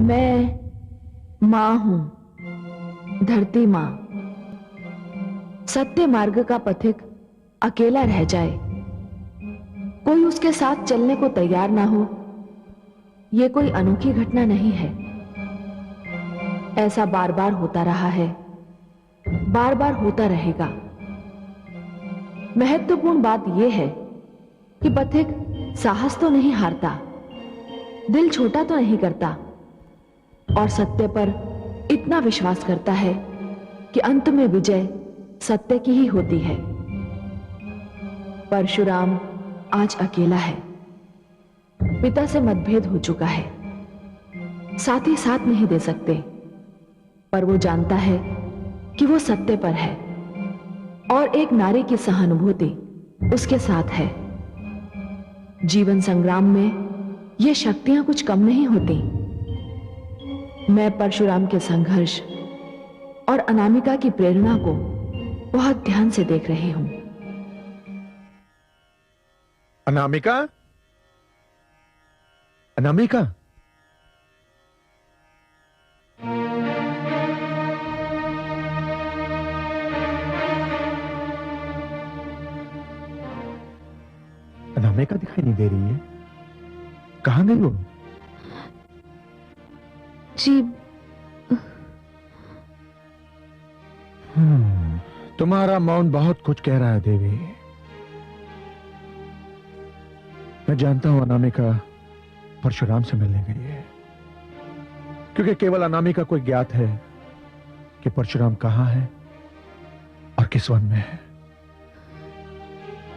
मैं मां हूं, धरती मां। सत्य मार्ग का पथिक अकेला रह जाए, कोई उसके साथ चलने को तैयार ना हो, यह कोई अनोखी घटना नहीं है। ऐसा बार बार होता रहा है, बार बार होता रहेगा। महत्वपूर्ण बात यह है कि पथिक साहस तो नहीं हारता, दिल छोटा तो नहीं करता, और सत्य पर इतना विश्वास करता है कि अंत में विजय सत्य की ही होती है। परशुराम आज अकेला है। पिता से मतभेद हो चुका है, साथी साथ नहीं दे सकते, पर वो जानता है कि वो सत्य पर है और एक नारी की सहानुभूति उसके साथ है। जीवन संग्राम में ये शक्तियां कुछ कम नहीं होती। मैं परशुराम के संघर्ष और अनामिका की प्रेरणा को बहुत ध्यान से देख रही हूं। अनामिका, अनामिका, अनामिका दिखाई नहीं दे रही है। कहां गई वो? जी तुम्हारा मौन बहुत कुछ कह रहा है देवी। मैं जानता हूं अनामिका परशुराम से मिलने गई है, क्योंकि केवल अनामिका को ज्ञात है कि परशुराम कहां है और किस वन में है।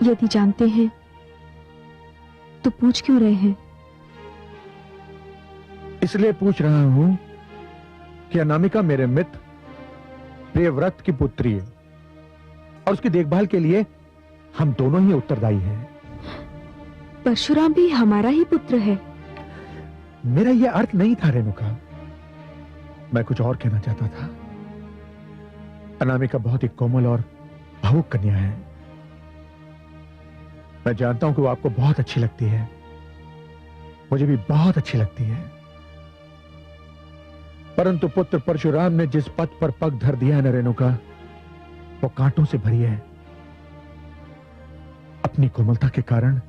यदि जानते हैं तो पूछ क्यों रहे हैं? इसलिए पूछ रहा हूं कि अनामिका मेरे मित्र प्रियव्रत की पुत्री है और उसकी देखभाल के लिए हम दोनों ही उत्तरदायी हैं। परशुराम भी हमारा ही पुत्र है। मेरा यह अर्थ नहीं था रेणुका, मैं कुछ और कहना चाहता था। अनामिका बहुत ही कोमल और भावुक कन्या है। मैं जानता हूं कि वो आपको बहुत अच्छी लगती है, मुझे भी बहुत अच्छी लगती है, परंतु पुत्र परशुराम ने जिस पथ पर पग धर दिया है न रेणुका, वो कांटों से भरी है। अपनी कोमलता के कारण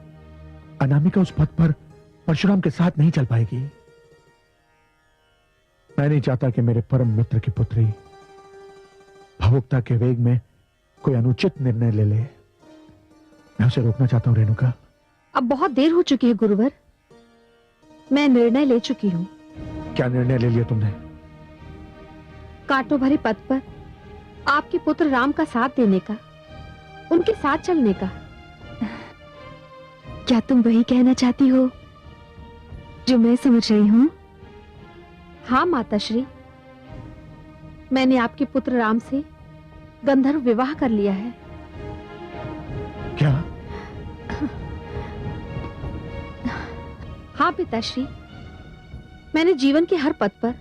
अनामिका उस पथ पर परशुराम के साथ नहीं चल पाएगी। मैं नहीं चाहता कि मेरे परम मित्र की पुत्री भावुकता के वेग में कोई अनुचित निर्णय ले ले। मैं उसे रोकना चाहता हूं रेणुका। अब बहुत देर हो चुकी है गुरुवर, मैं निर्णय ले चुकी हूं। क्या निर्णय ले लिया तुमने? कांटों भरे पथ पर आपके पुत्र राम का साथ देने का, उनके साथ चलने का। क्या तुम वही कहना चाहती हो जो मैं समझ रही हूं? हाँ माताश्री, मैंने आपके पुत्र राम से गंधर्व विवाह कर लिया है। क्या? हाँ पिताश्री, मैंने जीवन के हर पथ पर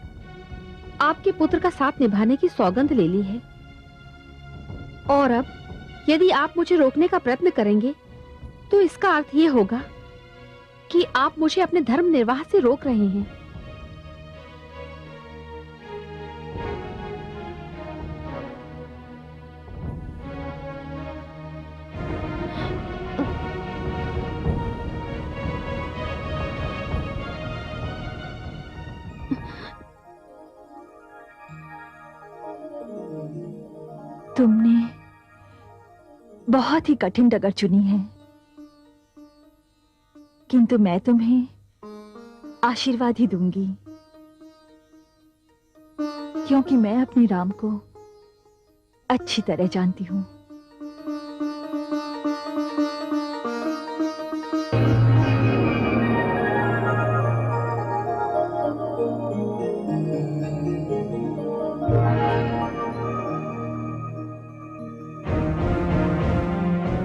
आपके पुत्र का साथ निभाने की सौगंध ले ली है, और अब यदि आप मुझे रोकने का प्रयत्न करेंगे तो इसका अर्थ यह होगा कि आप मुझे अपने धर्म निर्वाह से रोक रहे हैं। तुमने बहुत ही कठिन डगर चुनी है, किंतु मैं तुम्हें आशीर्वाद ही दूंगी, क्योंकि मैं अपने राम को अच्छी तरह जानती हूं।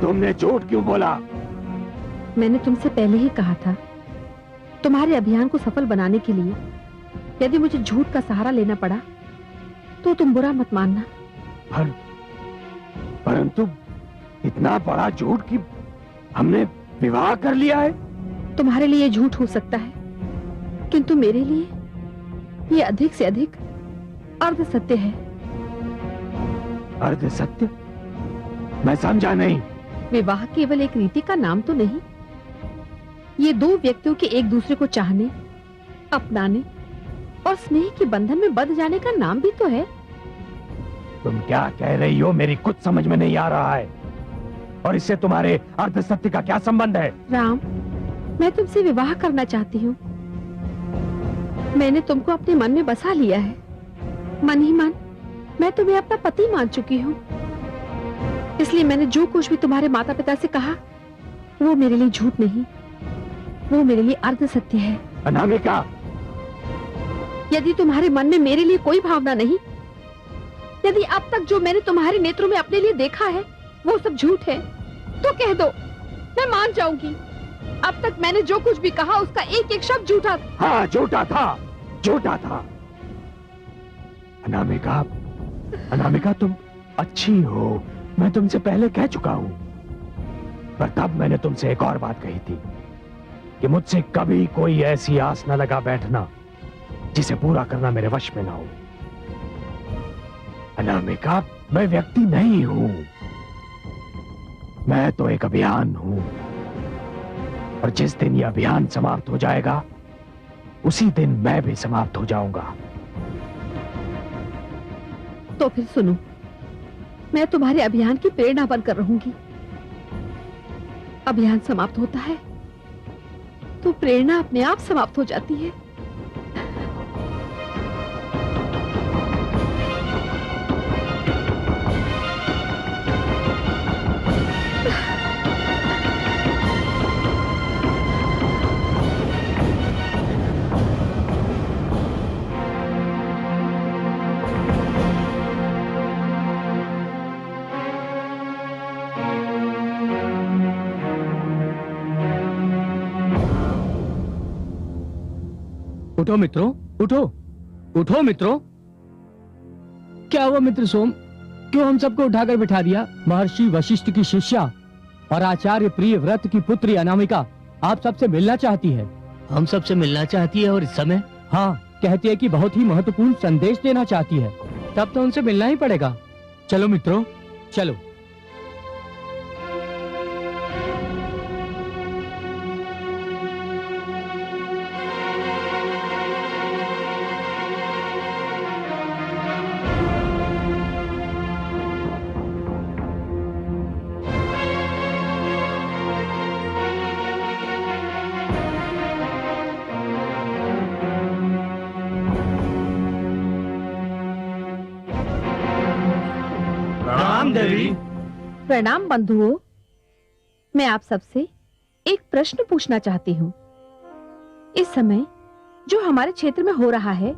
तुमने झूठ क्यों बोला? मैंने तुमसे पहले ही कहा था, तुम्हारे अभियान को सफल बनाने के लिए यदि मुझे झूठ का सहारा लेना पड़ा तो तुम बुरा मत मानना। परंतु इतना बड़ा झूठ कि हमने विवाह कर लिया है। तुम्हारे लिए झूठ हो सकता है, किंतु मेरे लिए ये अधिक से अधिक अर्ध सत्य है। अर्ध सत्य? मैं समझा नहीं। विवाह केवल एक रीति का नाम तो नहीं, ये दो व्यक्तियों के एक दूसरे को चाहने, अपनाने और स्नेह के बंधन में बंध जाने का नाम भी तो है। तुम क्या कह रही हो? मेरी कुछ समझ में नहीं आ रहा है। और इससे तुम्हारे अर्ध सत्य का क्या संबंध है? राम, मैं तुमसे विवाह करना चाहती हूँ। मैंने तुमको अपने मन में बसा लिया है। मन ही मन मैं तुम्हें अपना पति मान चुकी हूँ। इसलिए मैंने जो कुछ भी तुम्हारे माता पिता से कहा वो मेरे लिए झूठ नहीं, वो मेरे लिए अर्ध सत्य है। अनामिका, यदि तुम्हारे मन में मेरे लिए कोई भावना नहीं, यदि अब तक जो मैंने तुम्हारे नेत्रों में अपने लिए देखा है वो सब झूठ है, तो कह दो, मैं मान जाऊंगी। अब तक मैंने जो कुछ भी कहा उसका एक एक शब्द झूठा था। हाँ, झूठा था, झूठा था। अनामिका, अनामिका, तुम अच्छी हो, मैं तुमसे पहले कह चुका हूं। पर तब मैंने तुमसे एक और बात कही थी कि मुझसे कभी कोई ऐसी आस न लगा बैठना जिसे पूरा करना मेरे वश में ना हो। अनामिका, मैं व्यक्ति नहीं हूं, मैं तो एक अभियान हूं। और जिस दिन यह अभियान समाप्त हो जाएगा उसी दिन मैं भी समाप्त हो जाऊंगा। तो फिर सुनो, मैं तुम्हारे अभियान की प्रेरणा बनकर रहूंगी। अभियान समाप्त होता है तो प्रेरणा अपने आप समाप्त हो जाती है। उठो मित्रों, उठो, उठो मित्रों। क्या हुआ मित्र सोम, क्यों हम सबको उठाकर बिठा दिया? महर्षि वशिष्ठ की शिष्या और आचार्य प्रिय व्रत की पुत्री अनामिका आप सबसे मिलना चाहती है। हम सबसे मिलना चाहती है और इस समय? हाँ, कहती है कि बहुत ही महत्वपूर्ण संदेश देना चाहती है। तब तो उनसे मिलना ही पड़ेगा। चलो मित्रों, चलो। प्रणाम बंधुओं, मैं आप सबसे एक प्रश्न पूछना चाहती हूँ। इस समय जो हमारे क्षेत्र में हो रहा है,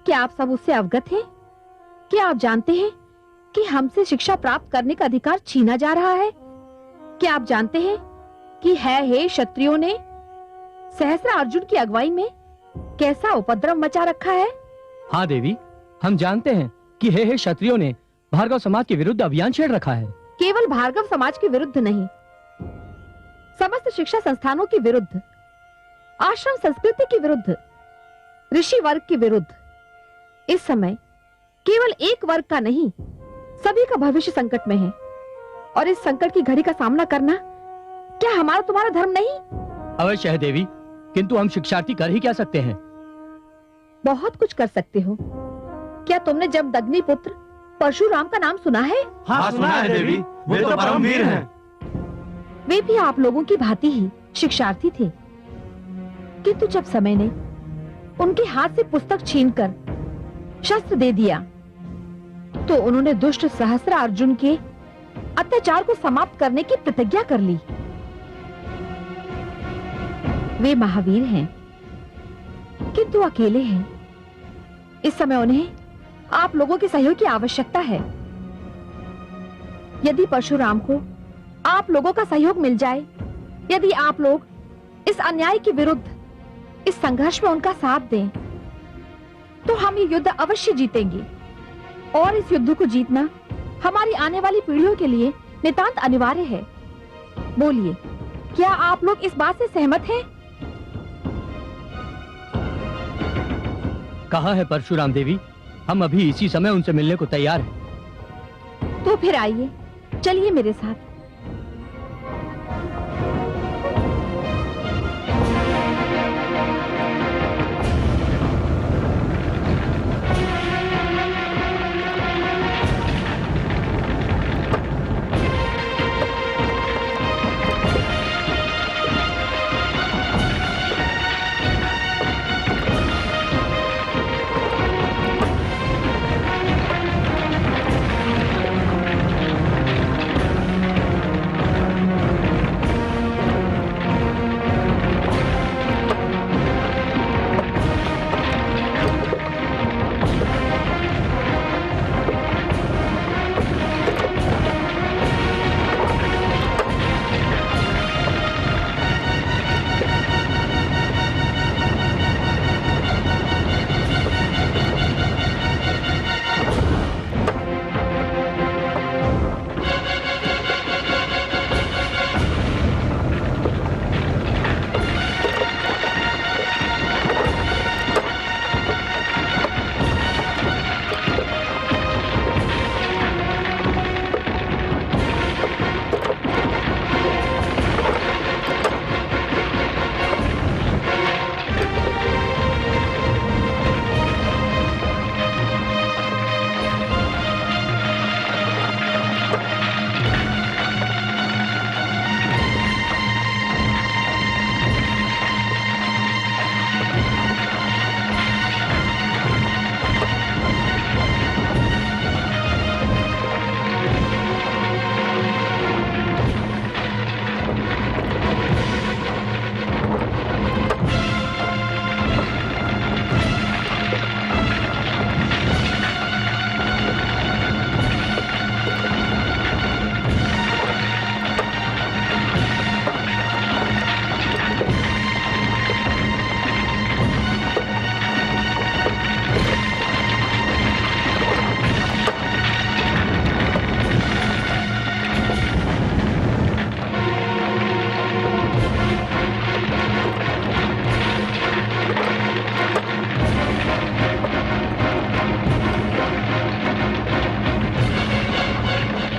क्या आप सब उससे अवगत हैं? क्या आप जानते हैं कि हमसे शिक्षा प्राप्त करने का अधिकार छीना जा रहा है? क्या आप जानते हैं कि हे क्षत्रियों ने सहस्त्र अर्जुन की अगुवाई में कैसा उपद्रव मचा रखा है? हाँ देवी, हम जानते हैं कि हे क्षत्रियों ने भार्गव समाज के विरुद्ध अभियान छेड़ रखा है। केवल भार्गव समाज के विरुद्ध नहीं, समस्त शिक्षा संस्थानों के विरुद्ध, आश्रम संस्कृति के विरुद्ध, ऋषि वर्ग के विरुद्ध। इस समय केवल एक वर्ग का नहीं, सभी का भविष्य संकट में है। और इस संकट की घड़ी का सामना करना क्या हमारा तुम्हारा धर्म नहीं? अवश्य है देवी, किंतु हम शिक्षार्थी कर ही क्या सकते हैं? बहुत कुछ कर सकते हो। क्या तुमने जमदग्नि पुत्र परशुराम का नाम सुना है? हाँ, सुना है देवी, वे तो परमवीर हैं। वे भी आप लोगों की भांति ही शिक्षार्थी थे, किंतु जब समय ने उनके हाथ से पुस्तक छीनकर शस्त्र दे दिया तो उन्होंने दुष्ट सहस्त्र अर्जुन के अत्याचार को समाप्त करने की प्रतिज्ञा कर ली। वे महावीर हैं, किंतु अकेले हैं। इस समय उन्हें आप लोगों के सहयोग की आवश्यकता है। यदि परशुराम को आप लोगों का सहयोग मिल जाए, यदि आप लोग इस अन्याय के विरुद्ध इस संघर्ष में उनका साथ दें, तो हम ये युद्ध अवश्य जीतेंगे। और इस युद्ध को जीतना हमारी आने वाली पीढ़ियों के लिए नितांत अनिवार्य है। बोलिए, क्या आप लोग इस बात से सहमत हैं? कहा है परशुराम देवी, हम अभी इसी समय उनसे मिलने को तैयार हैं। तो फिर आइए, चलिए मेरे साथ।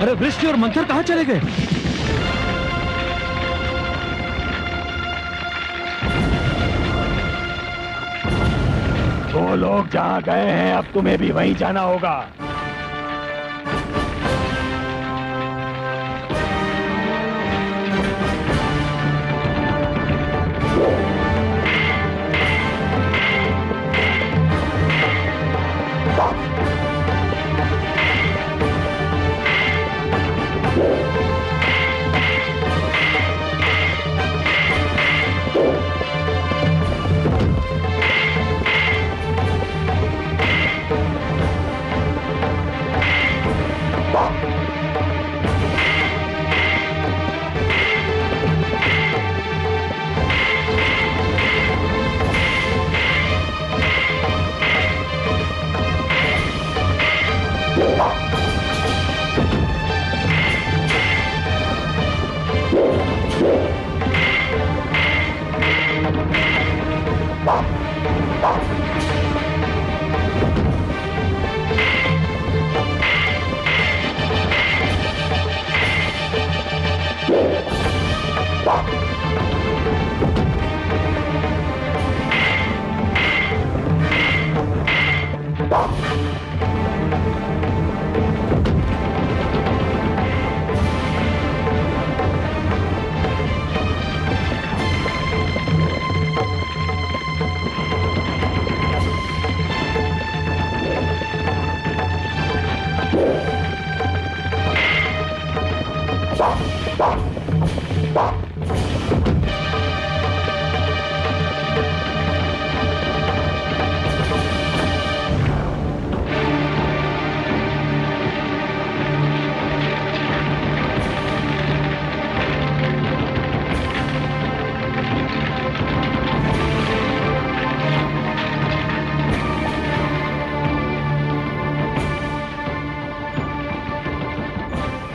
अरे वृष्टि और मंथर कहां चले गए? वो लोग जहां गए हैं अब तुम्हें भी वहीं जाना होगा।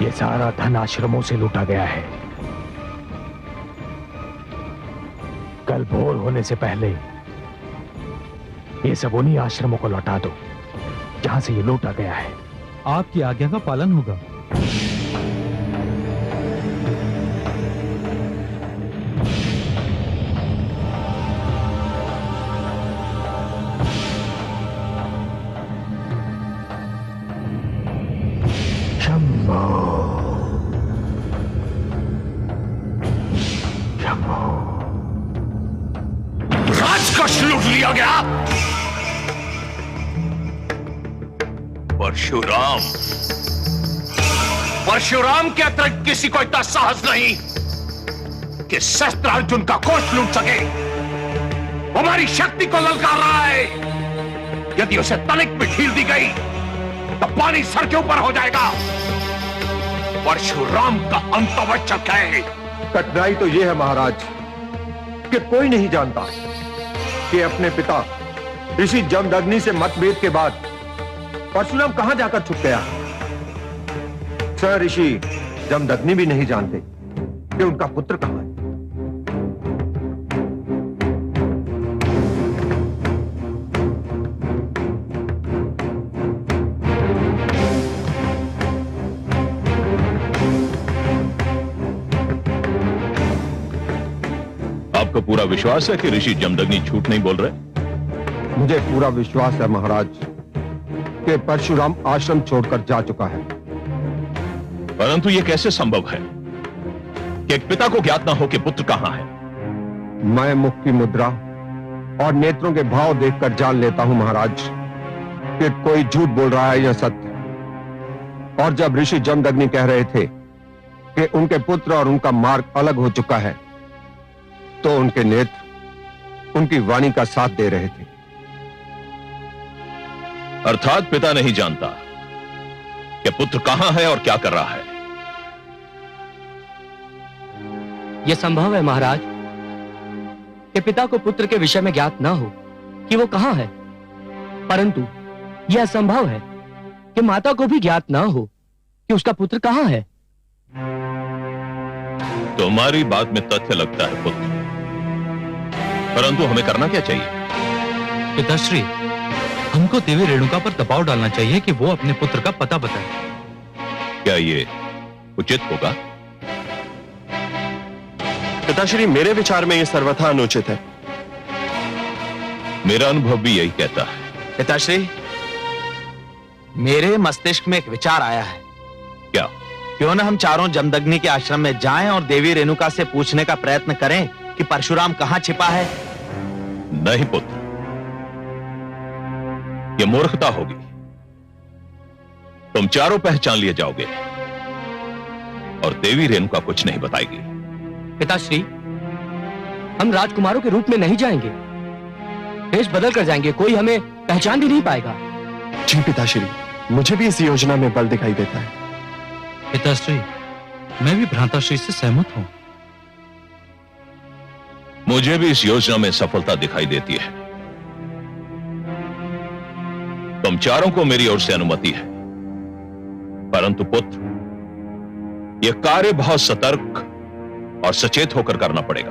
ये सारा धन आश्रमों से लूटा गया है। कल भोर होने से पहले ये सब उन्हीं आश्रमों को लौटा दो जहां से ये लूटा गया है। आपकी आज्ञा का पालन होगा। राजकोष लूट लिया गया। परशुराम के अतिरिक्त किसी को इतना साहस नहीं कि शस्त्र अर्जुन का कोष लूट सके। हमारी शक्ति को ललकार रहा है। यदि उसे तनिक भी ढील दी गई तो पानी सर के ऊपर हो जाएगा। परशुराम का अंत आवश्यक है। कठिनाई तो यह है महाराज कि कोई नहीं जानता कि अपने पिता ऋषि जमदग्नि से मतभेद के बाद परशुराम कहां जाकर छुप गया। स्वयं ऋषि जमदग्नि भी नहीं जानते कि उनका पुत्र कहां है। आपको पूरा विश्वास है कि ऋषि जमदग्नि झूठ नहीं बोल रहे? मुझे पूरा विश्वास है महाराज कि परशुराम आश्रम छोड़कर जा चुका है। परंतु यह कैसे संभव है कि एक पिता को ज्ञात ना हो कि पुत्र कहां है? मैं मुख की मुद्रा और नेत्रों के भाव देखकर जान लेता हूं महाराज कि कोई झूठ बोल रहा है या सत्य। और जब ऋषि जमदग्नि कह रहे थे कि उनके पुत्र और उनका मार्ग अलग हो चुका है तो उनके नेत्र उनकी वाणी का साथ दे रहे थे। अर्थात पिता नहीं जानता कि पुत्र कहां है और क्या कर रहा है। यह संभव है महाराज कि पिता को पुत्र के विषय में ज्ञात ना हो कि वो कहां है, परंतु यह असंभव है कि माता को भी ज्ञात ना हो कि उसका पुत्र कहां है। तुम्हारी बात में तथ्य लगता है पुत्र, परंतु हमें करना क्या चाहिए? पिताश्री, हमको देवी रेणुका पर दबाव डालना चाहिए कि वो अपने पुत्र का पता बताए। क्या ये उचित होगा? पिताश्री, मेरे विचार में यह सर्वथा अनुचित है। मेरा अनुभव भी यही कहता है। पिताश्री, मेरे मस्तिष्क में एक विचार आया है। क्या? क्यों ना हम चारों जमदग्नि के आश्रम में जाएं और देवी रेणुका से पूछने का प्रयत्न करें कि परशुराम कहां छिपा है। नहीं पुत्र, यह मूर्खता होगी। तुम चारों पहचान लिए जाओगे और देवी रेणुका कुछ नहीं बताएगी। पिताश्री, हम राजकुमारों के रूप में नहीं जाएंगे, वेश बदल कर जाएंगे, कोई हमें पहचान भी नहीं पाएगा। जी पिताश्री, मुझे भी इस योजना में बल दिखाई देता है। पिताश्री, मैं भी भ्राताश्री से सहमत हूं। मुझे भी इस योजना में सफलता दिखाई देती है। तुम चारों को मेरी ओर से अनुमति है, परंतु पुत्र, यह कार्य बहुत सतर्क और सचेत होकर करना पड़ेगा।